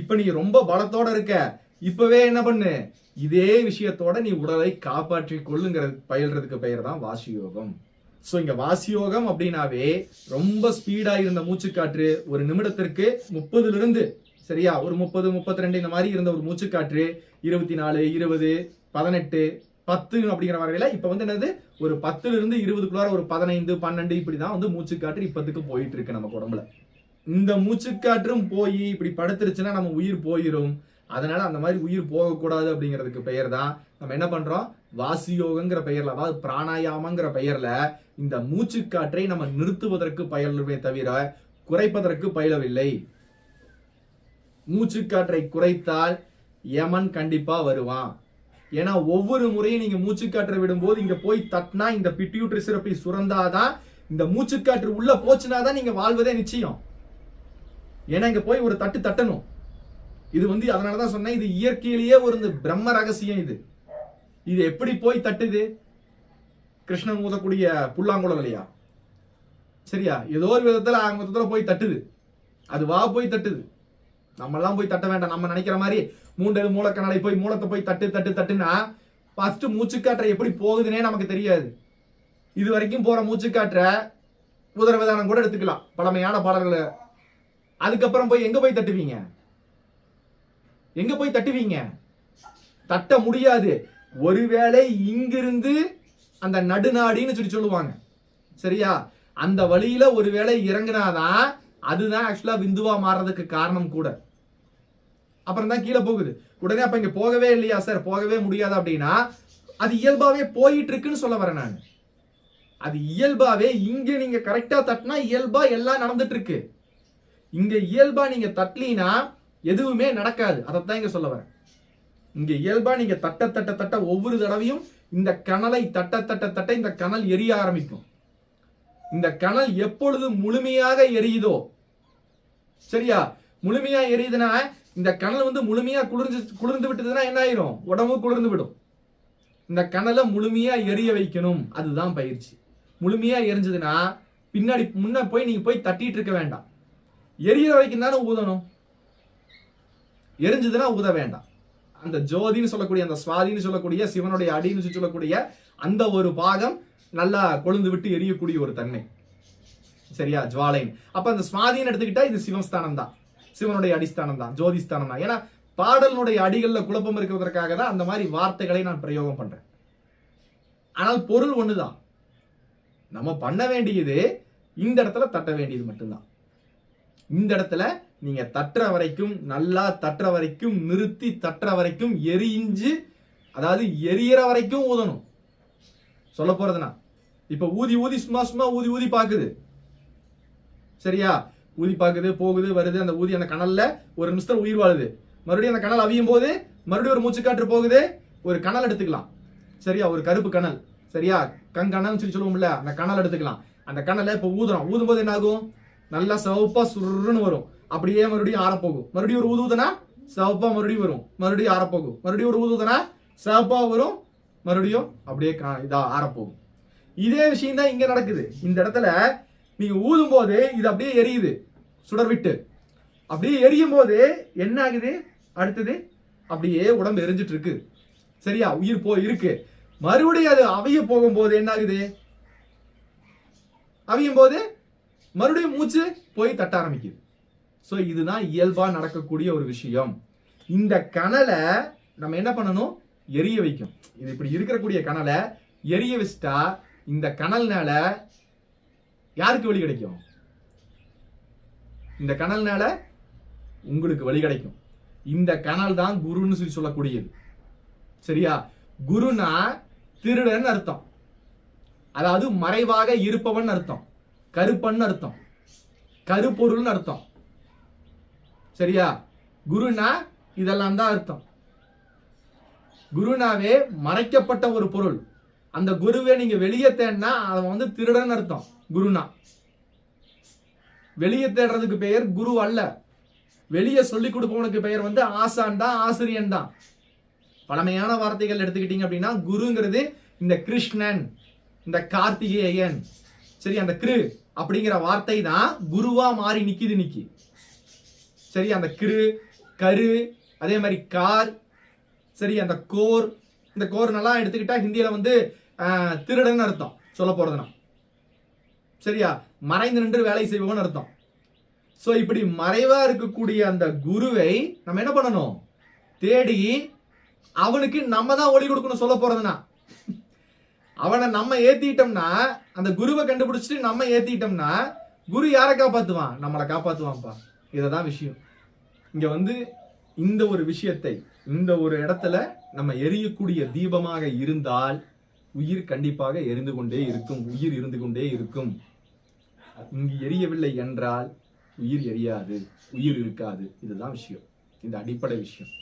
இப்ப நீ ரொம்ப பலத்தோட இருக்க, இப்பவே என்ன பண்ணு, இதே விஷயத்தோட நீ உடலை காப்பாற்றி கொள்ளுங்கிற பயில்றதுக்கு பெயர் தான் வாசியோகம். சோ இங்க வாசியோகம் அப்படின்னாவே ரொம்ப ஸ்பீடா இருந்த மூச்சுக்காற்று ஒரு நிமிடத்திற்கு 30 இருந்து சரியா ஒரு 30 32 இந்த மாதிரி இருந்த ஒரு மூச்சுக்காற்று 24 20 18 10 அப்படிங்கிற வரையில இப்ப வந்து என்னது ஒரு 10 இருந்து 20க்குள்ளார ஒரு 15 12 இப்படிதான் வந்து மூச்சுக்காற்று இப்பத்துக்கு போயிட்டு இருக்கு நம்ம உடம்புல. இந்த மூச்சுக்காற்றும் போய் இப்படி படுத்துருச்சுன்னா நம்ம உயிர் போயிடும். அதனால அந்த மாதிரி உயிர் போகக்கூடாது அப்படிங்கிறதுக்கு பெயர் தான் நம்ம என்ன பண்றோம், வாசியோகங்கிற பெயர்ல, அதாவது பிராணாயாமங்கிற பெயர்ல இந்த மூச்சுக்காற்றை நம்ம நிறுத்துவதற்கு பயிலுமே தவிர குறைப்பதற்கு பயிலவில்லை. மூச்சுக்காற்றை குறைத்தால் யமன் கண்டிப்பா வருவான். ஏன்னா ஒவ்வொரு முறையும் நீங்க மூச்சுக்காற்றை விடும்போது இங்க போய் தட்டினா இந்த பிட்யூட்டரி சுரப்பி சுரந்தாதான், இந்த மூச்சுக்காற்று உள்ள போச்சுனாதான் நீங்க வாழ்வதே நிச்சயம். ஏன்னா இங்க போய் ஒரு தட்டு தட்டணும். இது வந்து அதனாலதான் சொன்னேன், இது இயற்கையிலேயே ஒரு பிரம்ம ரகசியம். இது எப்படி போய் தட்டுது, கிருஷ்ணன் ஊதக்கூடிய புல்லாங்குழல் இல்லையா, சரியா, ஏதோ ஒரு விதத்துல மொத்தத்துல போய் தட்டுது. அது வா போய் தட்டுது. நம்ம எல்லாம் போய் தட்ட வேண்டாம். நம்ம நினைக்கிற மாதிரி மூண்டது மூலக்கணலை போய் மூலத்தை போய் தட்டு தட்டு தட்டுனா ஃபர்ஸ்ட் மூச்சுக்காற்றை எப்படி போகுதுன்னே நமக்கு தெரியாது. இது வரைக்கும் போற மூச்சுக்காற்றை உதரவிதானம் கூட எடுத்துக்கலாம், பழமையான பாடல்களை. அதுக்கப்புறம் போய் எங்க போய் தட்டுவீங்க, எங்க போய் தட்டுவீங்க, தட்ட முடியாது. ஒருவேளை இங்கிருந்து அந்த நடுநாடின்னு சொல்லி சொல்லுவாங்க, சரியா, அந்த வழியில ஒருவேளை இறங்கினாதான் அதுதான் ஆக்சுவலா விந்துவா மாறதுக்கு காரணம் கூட. அப்புறம் தான் கீழே போகுது. உடனே அப்ப இங்க போகவே இல்லையா சார், போகவே முடியாது அப்படின்னா அது இயல்பாவே போயிட்டு இருக்குன்னு சொல்ல வரேன் நான். அது இயல்பாவே இங்க நீங்க கரெக்டா தட்டினா இயல்பா எல்லாம் நடந்துட்டு இருக்கு. இங்க இயல்பா நீங்க தட்டலினா எதுவுமே நடக்காது. அதைத்தான் இங்க சொல்ல வரேன். இங்க இயல்பா நீங்க தட்ட தட்ட தட்ட ஒவ்வொரு தடவையும் இந்த கனலை தட்ட தட்ட தட்ட இந்த கனல் எரிய ஆரம்பிக்கும். இந்த கனல் எப்பொழுது முழுமையாக எரியுதோ, சரியா, முழுமையா எரியுதுன்னா இந்த கனல் வந்து முழுமையா குளிர்ந்து விட்டதுன்னா என்ன ஆயிரும், உடம்பு குளிர்ந்து விடும். இந்த கனலை முழுமையா எரிய வைக்கணும், அதுதான் பயிற்சி. முழுமையா எரிஞ்சதுன்னா பின்னாடி முன்ன போய் நீங்க போய் தட்டிட்டு இருக்க வேண்டாம். எரியற வரைக்கும் தானே ஊதணும், எரிஞ்சதுன்னா ஊத வேண்டாம். அந்த ஜோதின்னு சொல்லக்கூடிய, அந்த சுவாதின்னு சொல்லக்கூடிய, சிவனுடைய அடின்னு சொல்லக்கூடிய அந்த ஒரு பாகம் நல்லா கொழுந்து விட்டு எரியக்கூடிய ஒரு தன்மை, சரியா, ஜுவாலை. அப்ப அந்த சுவாதின்னு எடுத்துக்கிட்டா இது சிவஸ்தானம் தான், சிவனுடைய அடிஸ்தானம் தான், ஜோதிஸ்தானம் தான். ஏன்னா பாடலுடைய அடிகள்ல குழப்பம் இருக்கிறதற்காக தான் அந்த மாதிரி வார்த்தைகளை நான் பிரயோகம் பண்றேன். ஆனால் பொருள் ஒண்ணுதான். நம்ம பண்ண வேண்டியது இந்த இடத்துல தட்ட வேண்டியது மட்டும்தான். இந்த இடத்துல நீங்க தட்டுற வரைக்கும், நல்லா தட்டுற வரைக்கும், நிறுத்தி தட்டுற வரைக்கும், எரிஞ்சு அதாவது எரியற வரைக்கும் ஊதணும். சொல்ல போறதுனா இப்ப ஊதி ஊதி சும்மா சும்மா ஊதி ஊதி பாக்குது, சரியா, ஊதி பாக்குது, போகுது வருது. அந்த ஊதி அந்த கனல்ல ஒரு நிமிஷம் உயிர் வாழுது. மறுபடியும் அந்த கனல் அவியும் போது மறுபடியும் ஒரு மூச்சுக்காற்று போகுது. ஒரு கனல் எடுத்துக்கலாம், சரியா, ஒரு கருப்பு கனல், சரியா, கங்கனல் சொல்லி சொல்லுவோம்ல, அந்த கனல் எடுத்துக்கலாம். அந்த கனலை இப்ப ஊதுறோம். ஊதும் போது என்ன ஆகும், நல்லா சிவப்பா சுருன்னு வரும். அப்படியே மறுபடியும் ஆறப்போகும். மறுபடியும் ஒரு ஊதுனா சிவப்பா மறுபடியும் வரும், மறுபடியும் ஆறப்போகும். மறுபடியும் ஒரு ஊதுனா சிவப்பா வரும், மறுபடியும் அப்படியே இதா ஆறப்போகும். இதே விஷயம் தான் இங்க நடக்குது. இந்த இடத்துல நீங்க ஊதும் போது இது அப்படியே எரியுது, சுடர் விட்டு அப்படியே எரியும் போது என்ன ஆகுது, அடுத்தது அப்படியே உடம்பு எரிஞ்சிட்டு இருக்கு, சரியா, உயிர் போய் இருக்கு. மறுபடியும் அது அவிய போகும்போது என்ன ஆகுது, அவியும் போது மறுபடியும் மூச்சு போய் தட்ட ஆரம்பிக்குது. சோ இதுதான் இயல்பா நடக்கக்கூடிய ஒரு விஷயம். இந்த கனலை நம்ம என்ன பண்ணணும், எரிய வைக்கும். இது இப்படி இருக்கக்கூடிய கனலை எரிய வச்சுட்டா இந்த கனல்னால யாருக்கு வழி கிடைக்கும், இந்த கனல்னால உங்களுக்கு வழி கிடைக்கும். இந்த கனல் தான் குருன்னு சொல்லக்கூடியது, சரியா. குருனா திருடன் அர்த்தம், அதாவது மறைவாக இருப்பவன் அர்த்தம், கருப்பன் அர்த்தம், கருப்பொருள்னு அர்த்தம், சரியா. குருனா இதெல்லாம் தான் அர்த்தம். குருனாவே மறைக்கப்பட்ட ஒரு பொருள். அந்த குருவை நீங்க வெளியே தேடினா அவன் வந்து திருடன் அர்த்தம். குருனா வெளியே தேடுறதுக்கு பெயர் குரு அல்ல. வெளியே சொல்லி கொடுப்பவனுக்கு பெயர் வந்து ஆசான் தான், ஆசிரியன் தான். பழமையான வார்த்தைகள் எடுத்துக்கிட்டீங்க அப்படின்னா குருங்கிறது இந்த கிருஷ்ணன், இந்த கார்த்திகேயன், சரி, அந்த கிரு அப்படிங்கிற வார்த்தை தான் குருவா மாறி நிக்குது இன்னைக்கு, சரி. அந்த கிரு கரு, அதே மாதிரி கார், சரி அந்த கோர், இந்த கோர் நல்லா எடுத்துக்கிட்டா ஹிந்தியில வந்து திருடன் அர்த்தம் சொல்ல போறதுனா, சரியா, மறைந்து நின்று வேலை செய்வோம்னு அர்த்தம். சோ இப்படி மறைவா இருக்கக்கூடிய அந்த குருவை நம்ம என்ன பண்ணணும், தேடி அவனுக்கு நம்ம தான் ஒளி கொடுக்கணும் சொல்ல போறதுனா. அவனை நம்ம ஏத்திட்டோம்னா, அந்த குருவை கண்டுபிடிச்சிட்டு நம்ம ஏத்திட்டோம்னா குரு யாரை காப்பாத்துவான், நம்மளை காப்பாத்துவான்ப்பா. இததான் விஷயம். இங்க வந்து இந்த ஒரு விஷயத்தை இந்த ஒரு இடத்துல நம்ம எரியக்கூடிய தீபமாக இருந்தால் உயிர் கண்டிப்பாக எரிந்து கொண்டே இருக்கும், உயிர் இருந்து கொண்டே இருக்கும். இங்கு எரியவில்லை என்றால் உயிர் எரியாது, உயிர் இருக்காது. இதுதான் விஷயம், இந்த அடிப்படை விஷயம்.